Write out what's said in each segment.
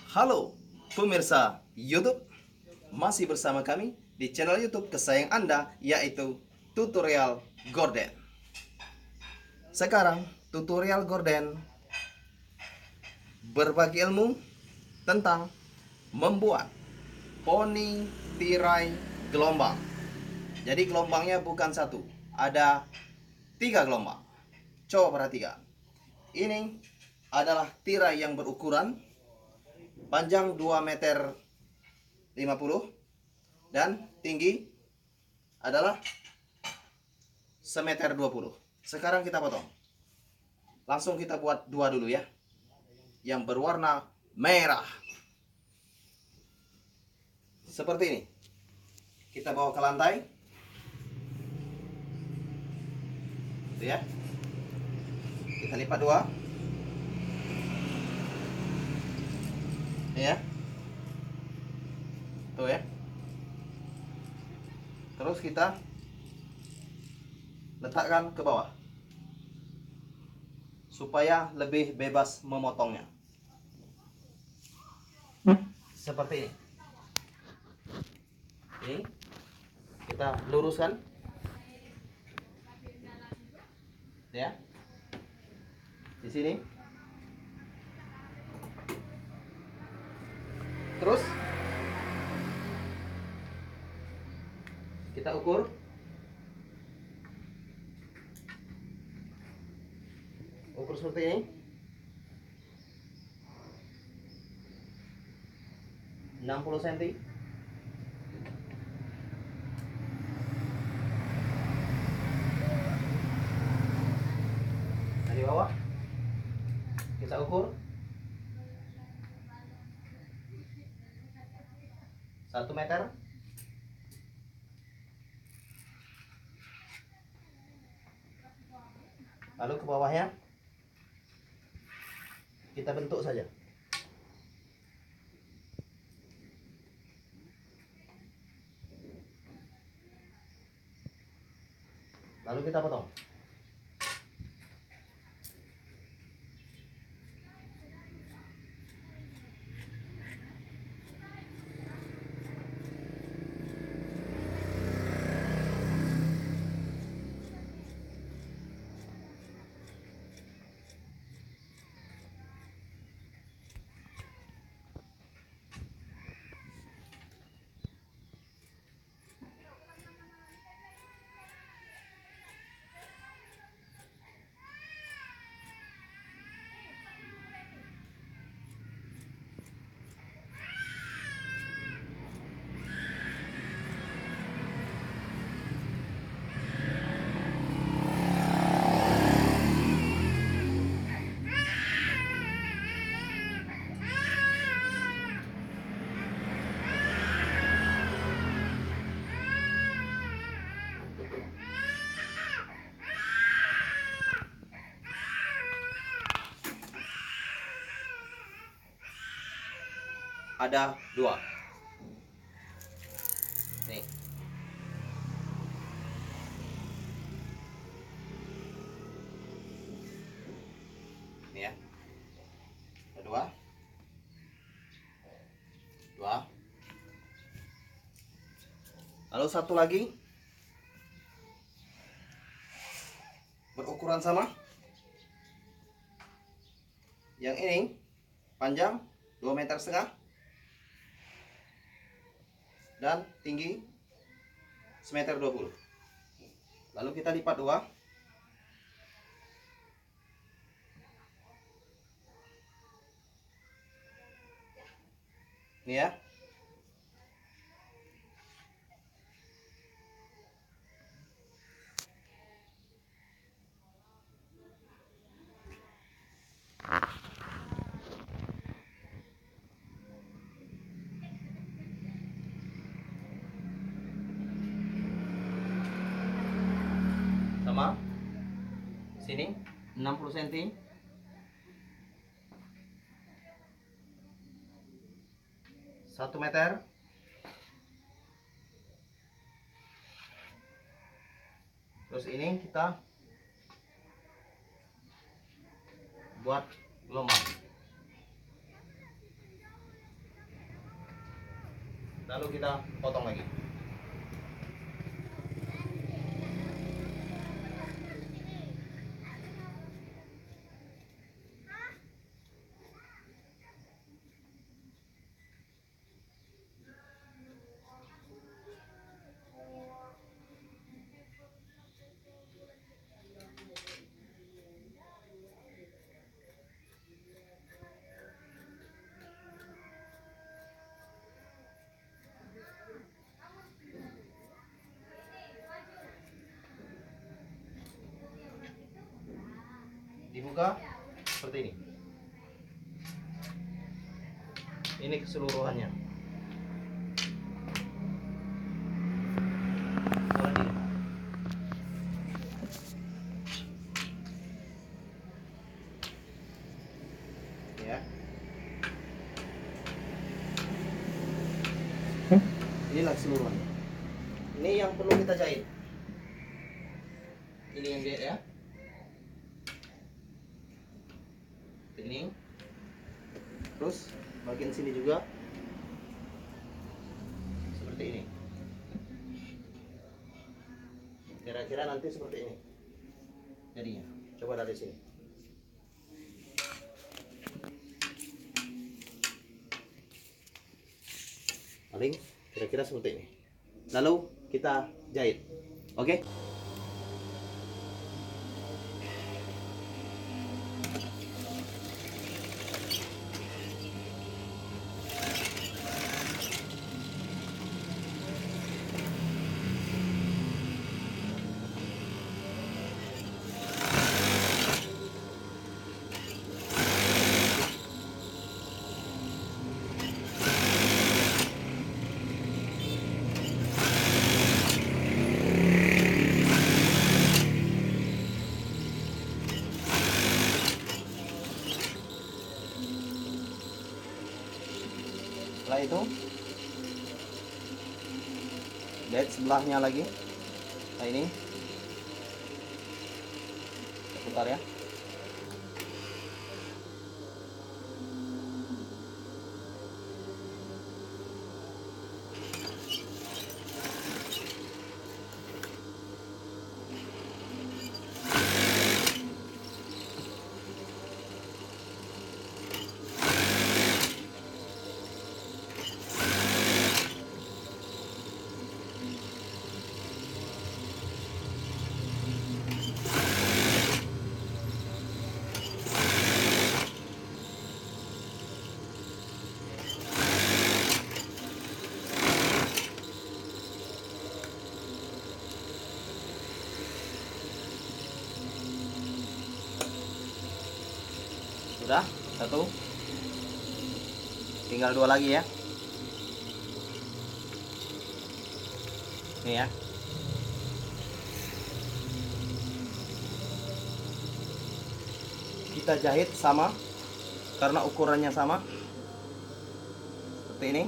Halo pemirsa YouTube, masih bersama kami di channel YouTube kesayangan Anda, yaitu Tutorial Gorden. Sekarang Tutorial Gorden berbagi ilmu tentang membuat poni tirai gelombang. Jadi gelombangnya bukan satu, ada 3 gelombang. Coba perhatikan. Ini adalah tirai yang berukuran panjang 2 meter 50 dan tinggi adalah semeter 20. Sekarang kita potong. Langsung kita buat dua dulu ya, yang berwarna merah seperti ini. Kita bawa ke lantai itu ya, kita lipat dua ya, tuh ya. Terus kita letakkan ke bawah supaya lebih bebas memotongnya. Seperti ini. Ini kita luruskan ya. Di sini. Terus kita ukur seperti ini, 60 cm. Dari bawah kita ukur 1 meter. Lalu ke bawahnya kita bentuk saja. Lalu kita potong. Ada dua nih. Nih ya, ada dua. Lalu satu lagi berukuran sama. Yang ini panjang 2,5 meter dan tinggi semeter 20. Lalu kita lipat dua. Ini ya. Sama. Sini 60 cm. 1 meter. Terus ini kita buat gelombang. lalu kita potong lagi. Dibuka seperti ini. Ini keseluruhannya. Ya. Inilah keseluruhannya. Ini yang perlu kita jahit. Ini yang jahit ya. Ini. Terus bagian sini juga seperti ini. Kira-kira nanti seperti ini jadinya. Coba dari sini. Paling kira-kira seperti ini. Lalu kita jahit. Oke? Setelah itu lihat sebelahnya lagi. Nah ini kita putar ya. Sudah satu, tinggal dua lagi ya. Ini ya. Kita jahit sama karena ukurannya sama seperti ini.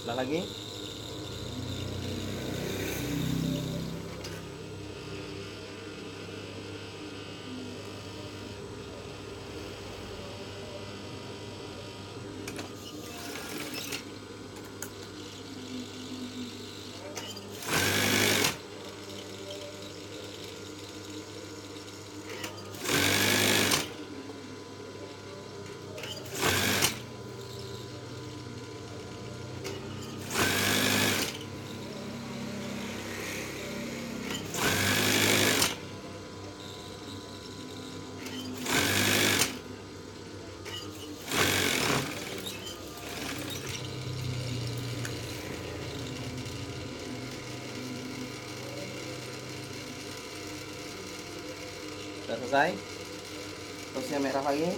Setelah lagi Sudah selesai. Terus yang merah lagi.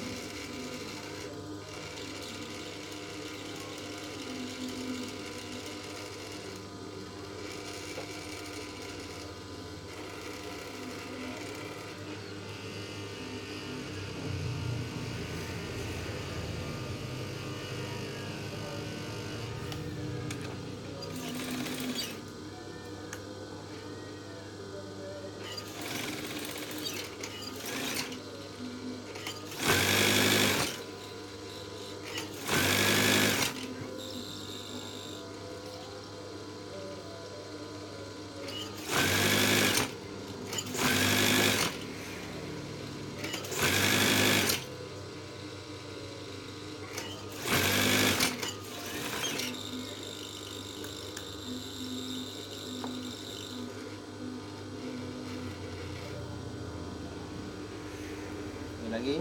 Ini lagi.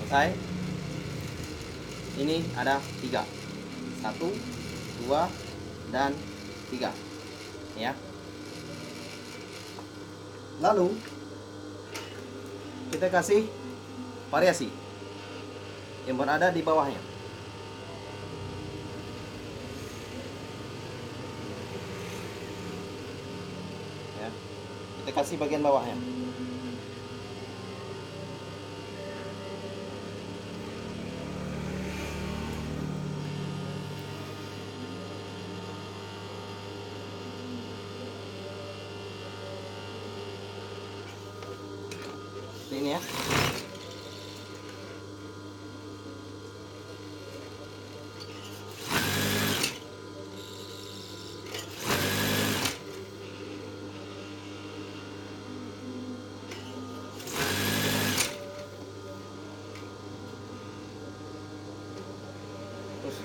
Selesai. Ini ada 3. 1, 2, dan 3. Ya. Lalu kita kasih variasi yang berada di bawahnya. Ya. Kita kasih bagian bawahnya. Seperti ini ya. Terus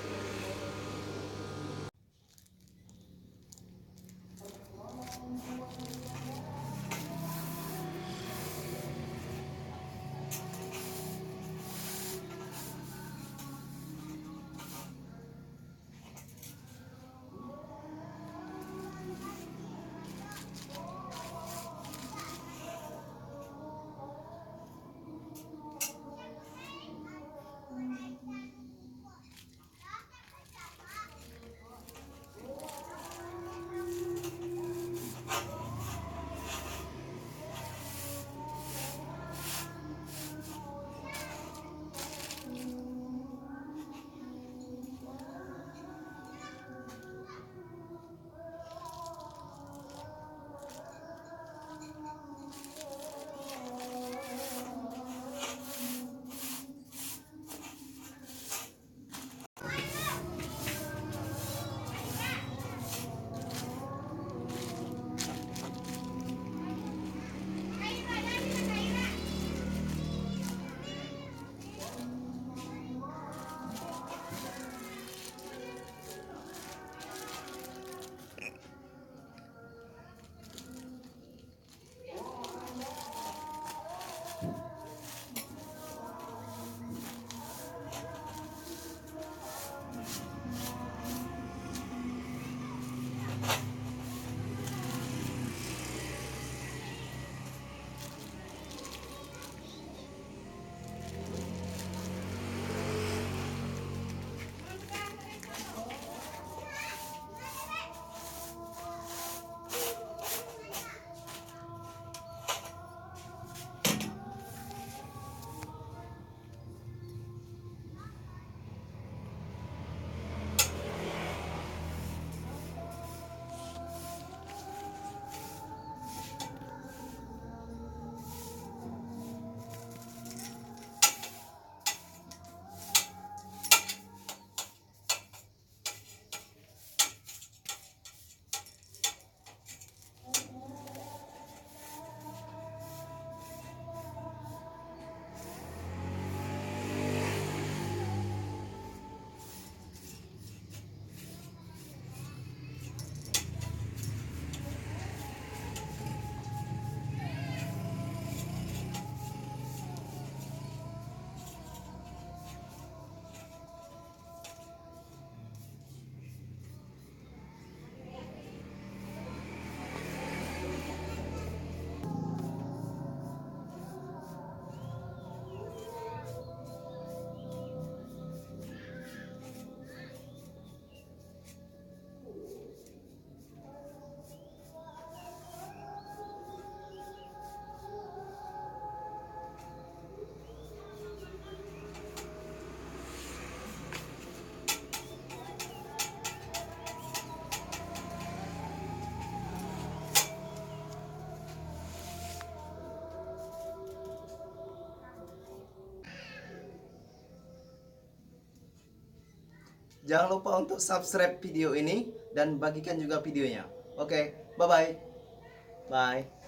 Jangan lupa untuk subscribe video ini dan bagikan juga videonya. Oke, bye-bye. Bye.